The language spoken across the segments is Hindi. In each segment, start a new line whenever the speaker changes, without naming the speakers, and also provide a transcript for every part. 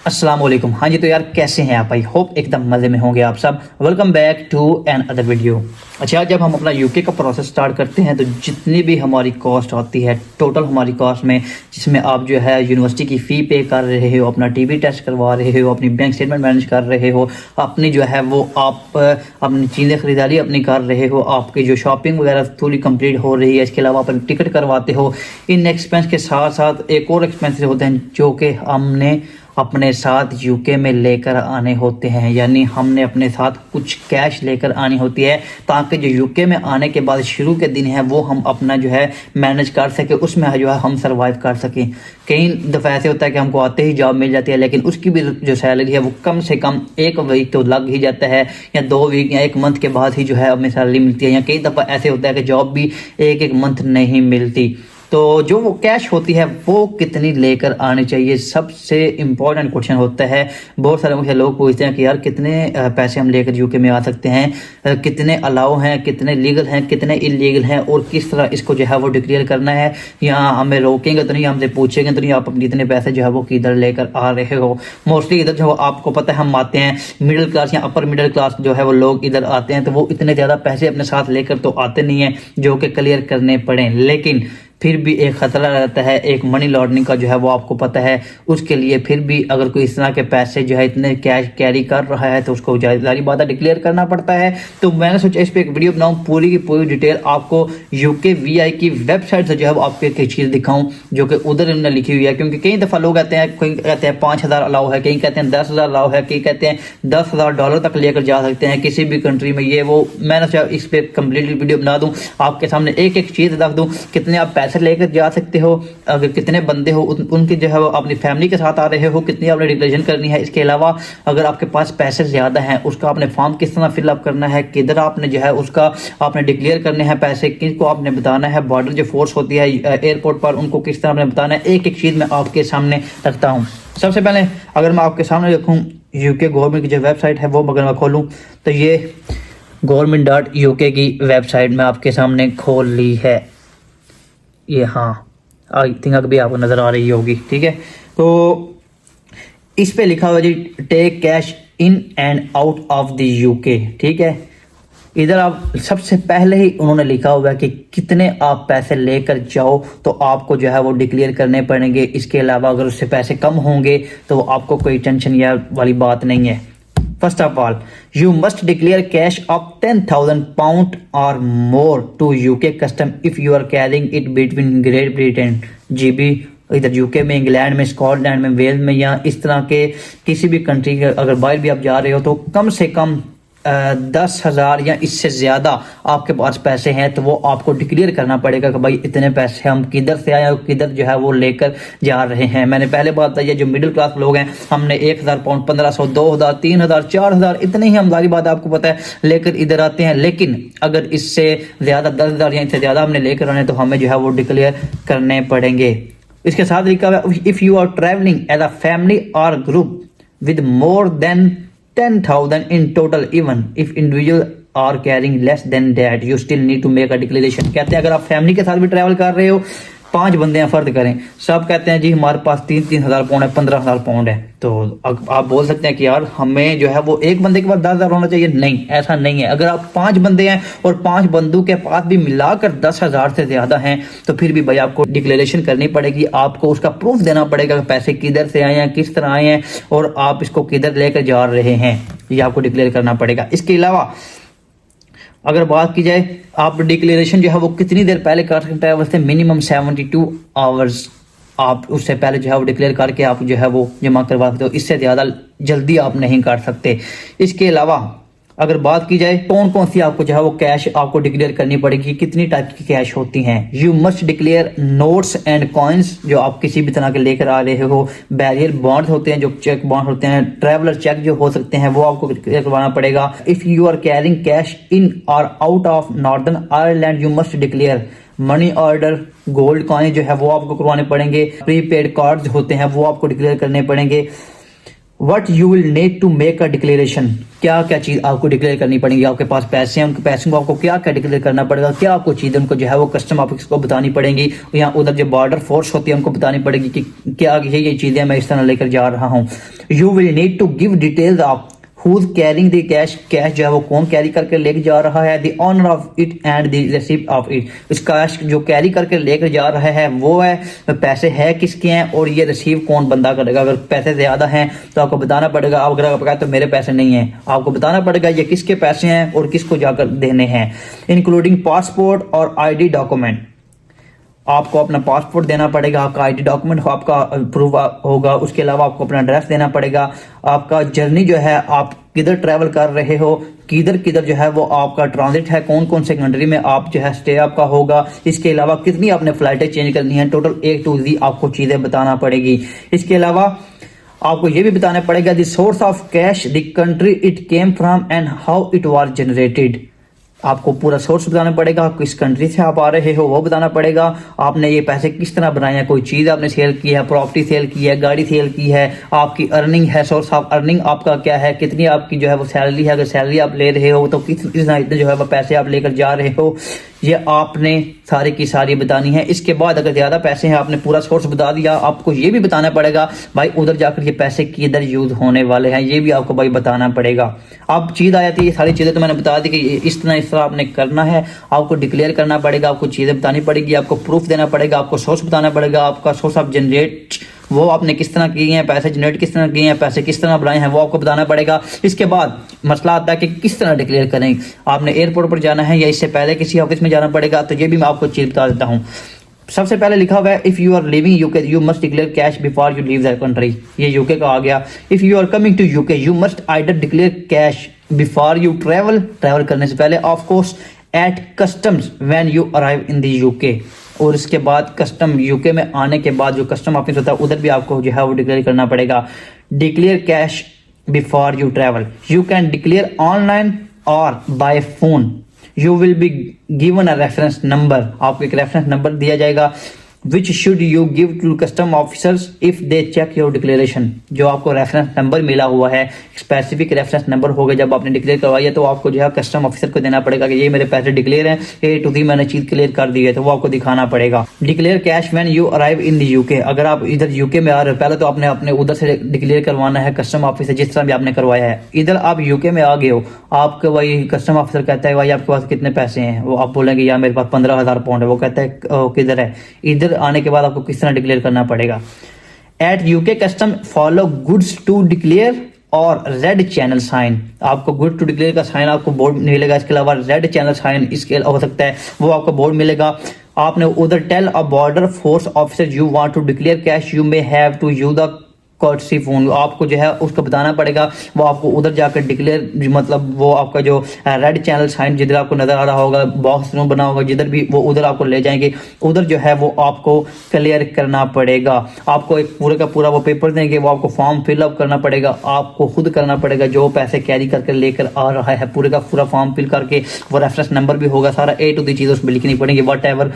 अस्सलाम वालेकुम। हाँ जी, तो यार कैसे हैं आप? आई होप एकदम मज़े में होंगे आप सब। Welcome back to another video. अच्छा, जब हम अपना यूके का प्रोसेस स्टार्ट करते हैं तो जितनी भी हमारी कॉस्ट आती है, टोटल हमारी कॉस्ट में, जिसमें आप जो है यूनिवर्सिटी की फ़ी पे कर रहे हो, अपना टीबी टेस्ट करवा रहे हो, अपनी बैंक स्टेटमेंट मैनेज कर रहे हो, अपनी जो है वो आप अपनी चीज़ें ख़रीदारी अपनी कर रहे हो, आपकी जो शॉपिंग वगैरह थोड़ी कंप्लीट हो रही है, इसके अलावा आप टिकट करवाते हो। इन एक्सपेंस के साथ साथ एक और एक्सपेंसेस होते हैं जो कि हमने अपने साथ यूके में लेकर आने होते हैं, यानी हमने अपने साथ कुछ कैश लेकर आनी होती है ताकि जो यूके में आने के बाद शुरू के दिन है वो हम अपना जो है मैनेज कर सके, उसमें जो है हम सरवाइव कर सकें। कई दफ़ा ऐसे होता है कि हमको आते ही जॉब मिल जाती है, लेकिन उसकी भी जो सैलरी है वो कम से कम एक वीक तो लग ही जाता है, या 2 वीक या 1 मंथ के बाद ही जो है हमें सैलरी मिलती है, या कई दफ़ा ऐसे होता है कि जॉब भी 1 मंथ नहीं मिलती। तो जो वो कैश होती है वो कितनी लेकर आनी चाहिए, सबसे इम्पोर्टेंट क्वेश्चन होता है। बहुत सारे मुझे लोग पूछते हैं कि यार कितने पैसे हम लेकर यूके में आ सकते हैं, कितने अलाउ हैं, कितने लीगल हैं, कितने इलीगल हैं, और किस तरह इसको जो है वो डिक्लेयर करना है। यहाँ हमें रोकेंगे तो नहीं, हमसे पूछेंगे तो नहीं आप अपने इतने पैसे जो है वो किधर लेकर आ रहे हो। मोस्टली इधर जो आपको पता है हम आते हैं मिडिल क्लास या अपर मिडिल क्लास जो है वो लोग इधर आते हैं, तो वो इतने ज़्यादा पैसे अपने साथ लेकर तो आते नहीं हैं जो कि क्लियर करने पड़े, लेकिन फिर भी एक ख़तरा रहता है एक मनी लॉन्ड्रिंग का जो है वो आपको पता है। उसके लिए फिर भी अगर कोई इस तरह के पैसे जो है इतने कैश कैरी कर रहा है तो उसको जारी बात है डिक्लेयर करना पड़ता है। तो मैंने सोचा इस पर एक वीडियो बनाऊँ, पूरी की पूरी डिटेल आपको यूके वीआई की वेबसाइट से जो है वो आपको एक चीज़ दिखाऊँ जो कि उधर इन्होंने लिखी हुई है। क्योंकि कई दफ़ा लोग कहते हैं, कोई कहते हैं 5,000 अलाउ है, कई कहते हैं 10,000 अलाउ है, कई कहते हैं $10,000 तक लेकर जा सकते हैं किसी भी कंट्री में। ये वो मैंने सोचा इस पर कम्प्लीटली वीडियो बना दूँ, आपके सामने एक एक चीज़ रख दूँ, कितने आप पैसे लेकर जा सकते हो, अगर कितने बंदे हो उनके जो है वो अपनी फैमिली के साथ आ रहे हो, कितनी आपने डिक्लेरेशन करनी है। इसके अलावा अगर आपके पास पैसे ज़्यादा हैं उसका आपने फॉर्म किस तरह फिलअप करना है, किधर आपने जो है उसका आपने डिक्लेयर करने हैं पैसे, किसको आपने बताना है, बॉर्डर जो फोर्स होती है एयरपोर्ट पर उनको किस तरह आपने बताना है। एक एक चीज़ मैं आपके सामने रखता हूँ। सबसे पहले अगर मैं आपके सामने रखूँ यूके गवर्नमेंट की जो वेबसाइट है वो अगर मैं खोलूँ तो ये government.uk की वेबसाइट मैं आपके सामने खोल ली है। ये हाँ, आई थिंक अभी आपको नज़र आ रही होगी, ठीक है। तो इस पे लिखा हुआ जी take cash in and out of the UK, ठीक है। इधर आप सबसे पहले ही उन्होंने लिखा हुआ है कि कितने आप पैसे लेकर जाओ तो आपको जो है वो डिक्लेयर करने पड़ेंगे। इसके अलावा अगर उससे पैसे कम होंगे तो आपको कोई टेंशन या वाली बात नहीं है। First of all, you must declare cash of £10,000 or more to UK custom if you are carrying it between Great Britain, GB, इधर यूके में, इंग्लैंड में, स्कॉटलैंड में, वेल्स में, या इस तरह के किसी भी कंट्री के अगर बाहर भी आप जा रहे हो तो कम से कम 10,000 या इससे ज़्यादा आपके पास पैसे हैं तो वो आपको डिक्लेयर करना पड़ेगा कि भाई इतने पैसे हम किधर से आए और किधर जो है वो लेकर जा रहे हैं। मैंने पहले बात बताई है जो मिडिल क्लास लोग हैं हमने £1,000, 1,500, 2,000, 3,000, 4,000 इतने ही हम सारी बात आपको पता है लेकर इधर आते हैं। लेकिन अगर इससे ज़्यादा 10,000 या इससे ज़्यादा हमने लेकर आने तो हमें जो है वो डिक्लेयर करने पड़ेंगे। इसके साथ लिखा हुआ है if you are travelling as a family और group with more than 10,000 in total, even if individual are carrying less than that, you still need to make a declaration। कहते हैं अगर आप फैमिली के साथ भी ट्रैवल कर रहे हो, 5 बंदे हैं, फर्द करें, सब कहते हैं जी हमारे पास 3,000 पाउंड है, 15,000 पाउंड है, तो आप बोल सकते हैं कि यार हमें जो है वो एक बंदे के पास 10,000 होना चाहिए। नहीं, ऐसा नहीं है। अगर आप 5 बंदे हैं और 5 बंदों के पास भी मिलाकर 10,000 से ज़्यादा हैं तो फिर भी भाई आपको डिक्लेरेशन करनी पड़ेगी, आपको उसका प्रूफ देना पड़ेगा कि पैसे किधर से आए हैं, किस तरह आए हैं और आप इसको किधर लेकर जा रहे हैं, ये आपको डिक्लेयर करना पड़ेगा। इसके अलावा अगर बात की जाए आप डिक्लेरेशन जो है वो कितनी देर पहले कर सकते हैं, वैसे मिनिमम 72 आवर्स आप उससे पहले जो है वो डिक्लेयर करके आप जो है वो जमा करवा सकते हो, इससे ज़्यादा जल्दी आप नहीं कर सकते। इसके अलावा अगर बात की जाए कौन कौन सी आपको जो है वो कैश आपको डिक्लेयर करनी पड़ेगी, कितनी टाइप की कैश होती हैं। You must declare notes and coins जो आप किसी भी तरह के लेकर आ रहे हो, बैरियर बॉन्ड होते हैं जो चेक बॉन्ड होते हैं, ट्रैवलर चेक जो हो सकते हैं वो आपको डिक्लेयर करवाना पड़ेगा। If you are carrying cash in और out of Northern Ireland you must declare money order, gold coin जो है वो आपको करवाने पड़ेंगे, प्रीपेड कार्ड्स होते हैं वो आपको डिक्लेयर करने पड़ेंगे। What you will need to make a declaration, क्या क्या चीज़ आपको डिक्लेयर करनी पड़ेगी। आपके पास पैसे हैं, उनके पैसों को आपको क्या क्या डिक्लेयर करना पड़ेगा, क्या आपको चीज़ें उनको जो है वो कस्टम ऑफिस को बतानी पड़ेंगी, या उधर जो बॉर्डर फोर्स होती है उनको बतानी पड़ेगी कि क्या ये चीज़ें मैं इस तरह लेकर जा रहा हूँ। You will need to give details of who's carrying the cash, cash जो है वो कौन कैरी करके लेके जा रहा है, the owner of it and the receipt of it, इस कैश जो कैरी करके लेकर जा रहा है वो है, पैसे है किसके हैं और ये रिसीव कौन बंदा करेगा। अगर पैसे ज़्यादा हैं तो आपको बताना पड़ेगा, अगर आपको कहा तो मेरे पैसे नहीं हैं, आपको बताना पड़ेगा ये किसके पैसे हैं और किसको जाकर देने हैं। इंक्लूडिंग पासपोर्ट और ID डॉक्यूमेंट, आपको अपना पासपोर्ट देना पड़ेगा, आपका ID डॉक्यूमेंट आपका प्रूफ होगा, उसके अलावा आपको अपना एड्रेस देना पड़ेगा, आपका जर्नी जो है आप किधर ट्रैवल कर रहे हो, किधर किधर जो है वो आपका ट्रांजिट है, कौन कौन से कंट्री में आप जो है स्टे आपका होगा, इसके अलावा कितनी आपने फ्लाइटें चेंज करनी है, टोटल A to Z आपको चीज़ें बताना पड़ेगी। इसके अलावा आपको ये भी बताना पड़ेगा the source of cash, the country it came from and how it was generated, आपको पूरा सोर्स बताना पड़ेगा, किस कंट्री से आप आ रहे हो वो बताना पड़ेगा, आपने ये पैसे किस तरह बनाए हैं, कोई चीज़ आपने सेल की है, प्रॉपर्टी सेल की है, गाड़ी सेल की है, आपकी अर्निंग है, सोर्स ऑफ अर्निंग आपका क्या है, कितनी आपकी जो है वो सैलरी है, अगर सैलरी आप ले रहे हो तो इतने जो है वो पैसे आप लेकर जा रहे हो, ये आपने सारी की सारी बतानी है। इसके बाद अगर ज़्यादा पैसे हैं आपने पूरा सोर्स बता दिया, आपको ये भी बताना पड़ेगा भाई उधर जाकर ये पैसे किधर यूज़ होने वाले हैं, ये भी आपको भाई बताना पड़ेगा। अब चीज़ आ जाती है, ये सारी चीज़ें तो मैंने बता दी कि इस तरह आपने करना है, आपको डिक्लेयर करना पड़ेगा, आपको चीज़ें बतानी पड़ेगी, आपको प्रूफ देना पड़ेगा, आपको सोर्स बताना पड़ेगा, आपका सोर्स ऑफ जनरेट वो आपने किस तरह किए हैं, पैसे जनरेट किस तरह किए हैं, पैसे किस तरह बनाए हैं वो आपको बताना पड़ेगा। इसके बाद मसला आता है कि किस तरह डिक्लेयर करें, आपने एयरपोर्ट पर जाना है या इससे पहले किसी ऑफिस में जाना पड़ेगा, तो ये भी मैं आपको चीज़ बता देता हूँ। सबसे पहले लिखा हुआ है if you are living UK you must declare cash before you leave that country, ये यूके का आ गया। If you are coming to UK you must either declare cash before you travel करने से पहले, of course at customs when you arrive in the UK, और इसके बाद कस्टम यूके में आने के बाद जो कस्टम ऑफिस होता है उधर भी आपको जो है वो डिक्लेयर करना पड़ेगा। Declare cash before you travel, you can declare online और by phone, you will be given a reference number, आपको एक रेफरेंस नंबर दिया जाएगा which should you give to custom officers if they check your declaration, जो आपको रेफरेंस नंबर मिला हुआ है, स्पेसिफिक रेफरेंस नंबर होगा, जब आपने डिक्लेयर करवाई है तो आपको जो है कस्टम ऑफिसर को देना पड़ेगा कि ये मेरे पैसे डिक्लेयर हैं, A to Z मैंने चीज क्लियर कर दी है, तो वो आपको दिखाना पड़ेगा। Declare cash when you arrive in the UK, अगर आप इधर यूके में आ रहे हो पहले तो आपने अपने उधर से डिक्लेयर करवाना है कस्टम ऑफिस से, जिस तरह भी आपने करवाया है। इधर आप यूके में आ गए हो, आपके वही कस्टम ऑफिसर कहता है भाई आपके पास कितने पैसे हैं, वो आप बोलेंगे यार मेरे पास 15,000 पाउंड है, वो कहता है किधर है, इधर आने के बाद आपको किस तरह डिक्लेयर करना पड़ेगा। At UK custom follow goods to declare और रेड चैनल साइन, आपको गुड टू डिक्लेयर का साइन आपको बोर्ड मिलेगा, इसके अलावा रेड चैनल साइन इसके हो सकता है वो आपको बोर्ड मिलेगा। आपने उधर tell a border force officer you want to declare cash you may have to use the courtesy phone, आपको जो है उसको बताना पड़ेगा, वो आपको उधर जाकर डिक्लेयर मतलब वो आपका जो रेड चैनल साइन जिधर आपको नजर आ रहा होगा बॉक्स रूम बना होगा जिधर भी, वो उधर आपको ले जाएंगे, उधर जो है वो आपको क्लियर करना पड़ेगा। आपको एक पूरे का पूरा वो पेपर देंगे, वो आपको फॉर्म फिलअप करना पड़ेगा, आपको खुद करना पड़ेगा, जो पैसे कैरी करके लेकर आ रहा है पूरे का पूरा फॉर्म फिल करके, वो रेफरेंस नंबर भी होगा, सारा A to Z चीज़ उसमें लिखनी पड़ेगी। वट एवर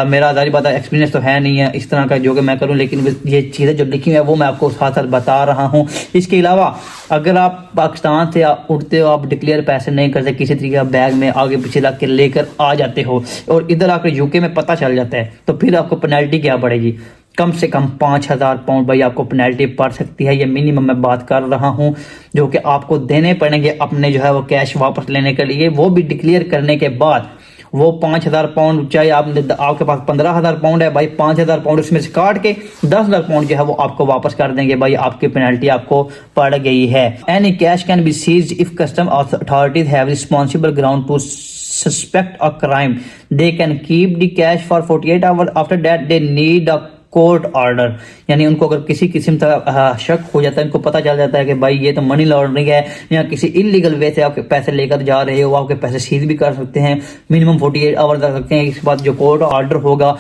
मेरा जारी बात है एक्सपीरियंस तो है नहीं है इस तरह का जो कि मैं करूँ, लेकिन ये चीज़ें जो लिखी हुई है वो मैं आपको साथ साथ बता रहा हूं। इसके अलावा अगर आप पाकिस्तान से उठते हो, आप डिक्लेयर पैसे नहीं करते, किसी तरीके का बैग में आगे पीछे रख के लेकर आ जाते हो और इधर आकर यूके में पता चल जाता है, तो फिर आपको पेनल्टी क्या पड़ेगी, कम से कम 5,000 पाउंड भाई आपको पेनल्टी पड़ सकती है। ये मिनिमम मैं बात कर रहा हूं जो कि आपको देने पड़ेंगे अपने जो है वो कैश वापस लेने के लिए, वो भी डिक्लेयर करने के बाद। वो 5,000 पाउंड, चाहे आपके पास 15,000 पाउंड है भाई, 5,000 पाउंड उसमें से काट के 10,000 पाउंड जो है वो आपको वापस कर देंगे भाई, आपकी पेनल्टी आपको पड़ गई है। Any cash can be seized if custom authorities have responsible ground to suspect a crime, they can keep the cash for 48 hour, after that they need a court order, यानी उनको अगर किसी किस्म का शक हो जाता है, इनको पता चल जाता है कि भाई ये तो मनी लॉन्ड्रिंग है या किसी इलीगल वे से आपके पैसे लेकर जा रहे हो, आपके पैसे सीज भी कर सकते हैं, मिनिमम 48 आवर रख सकते हैं। इसके बाद जो कोर्ट ऑर्डर होगा,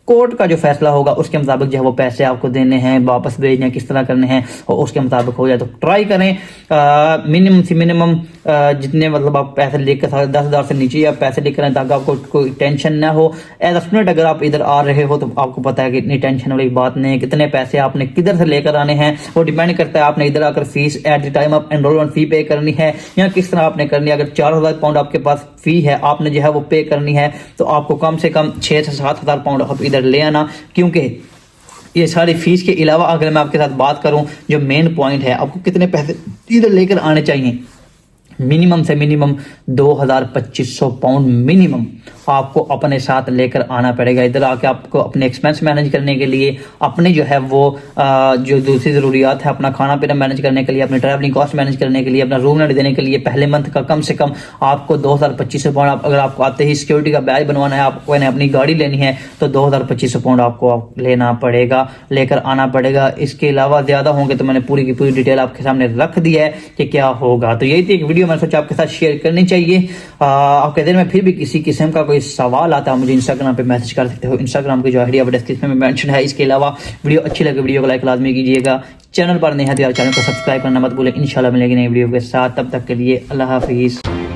कोर्ट का जो फैसला होगा उसके मुताबिक जो है वो पैसे आपको देने हैं, वापस भेजने किस तरह करने हैं और उसके मुताबिक हो जाए, तो ट्राई करें मिनिमम से मिनिमम जितने मतलब आप पैसे लेकर 10,000 से नीचे आप पैसे लेकर आए ताकि आपको कोई टेंशन ना हो। एज अ स्टूडेंट अगर आप इधर आ रहे हो तो आपको पता है कि इतनी टेंशन वाली बात नहीं है। कितने पैसे आपने किधर से लेकर आने हैं वो डिपेंड करता है। आपने इधर आकर fees at the time of enrolment fee pay करनी है या किस तरह आपने करनी है। अगर 4,000 पाउंड आपके पास फी है, आपने जो है वो पे करनी है, तो आपको कम से कम 6 से 7,000 पाउंड आप इधर ले आना। क्योंकि ये सारी फीस के अलावा अगर मैं आपके साथ बात करूं, जो मेन पॉइंट है, आपको कितने पैसे इधर लेकर आने चाहिए। मिनिमम से मिनिमम 2,2500 पाउंड मिनिमम आपको अपने साथ लेकर आना पड़ेगा। इधर आके आपको अपने एक्सपेंस मैनेज करने के लिए, अपने जो है वो जो दूसरी ज़रूरियात है, अपना खाना पीना मैनेज करने के लिए, अपने ट्रैवलिंग कॉस्ट मैनेज करने के लिए, अपना रूम रेंट देने के लिए पहले मंथ का कम से कम आपको 2,2500 पाउंड, अगर आपको आते ही सिक्योरिटी का बैज बनवाना है, आपको अपनी गाड़ी लेनी है तो 2,2500 पाउंड आपको लेना पड़ेगा, लेकर आना पड़ेगा। इसके अलावा ज़्यादा होंगे तो मैंने पूरी की पूरी डिटेल आपके सामने रख दी है कि क्या होगा। तो यही थी एक वीडियो मैंने सोचा आपके साथ शेयर करनी चाहिए। आपके दिल में फिर भी किसी किस्म का कोई सवाल आता है मुझे इंस्टाग्राम पे मैसेज कर सकते हो। इंस्टाग्राम की जो आईडी है डिस्क्रिप्शन में मेंशन है। इसके अलावा वीडियो अच्छी लगे वीडियो को लाइक लाजमी कीजिएगा। चैनल पर नहीं है तो यार चैनल को सब्सक्राइब करना मत भूलें। इंशाल्लाह मिलेगी नई वीडियो के साथ, तब तक के लिए अल्लाह हाफिज़।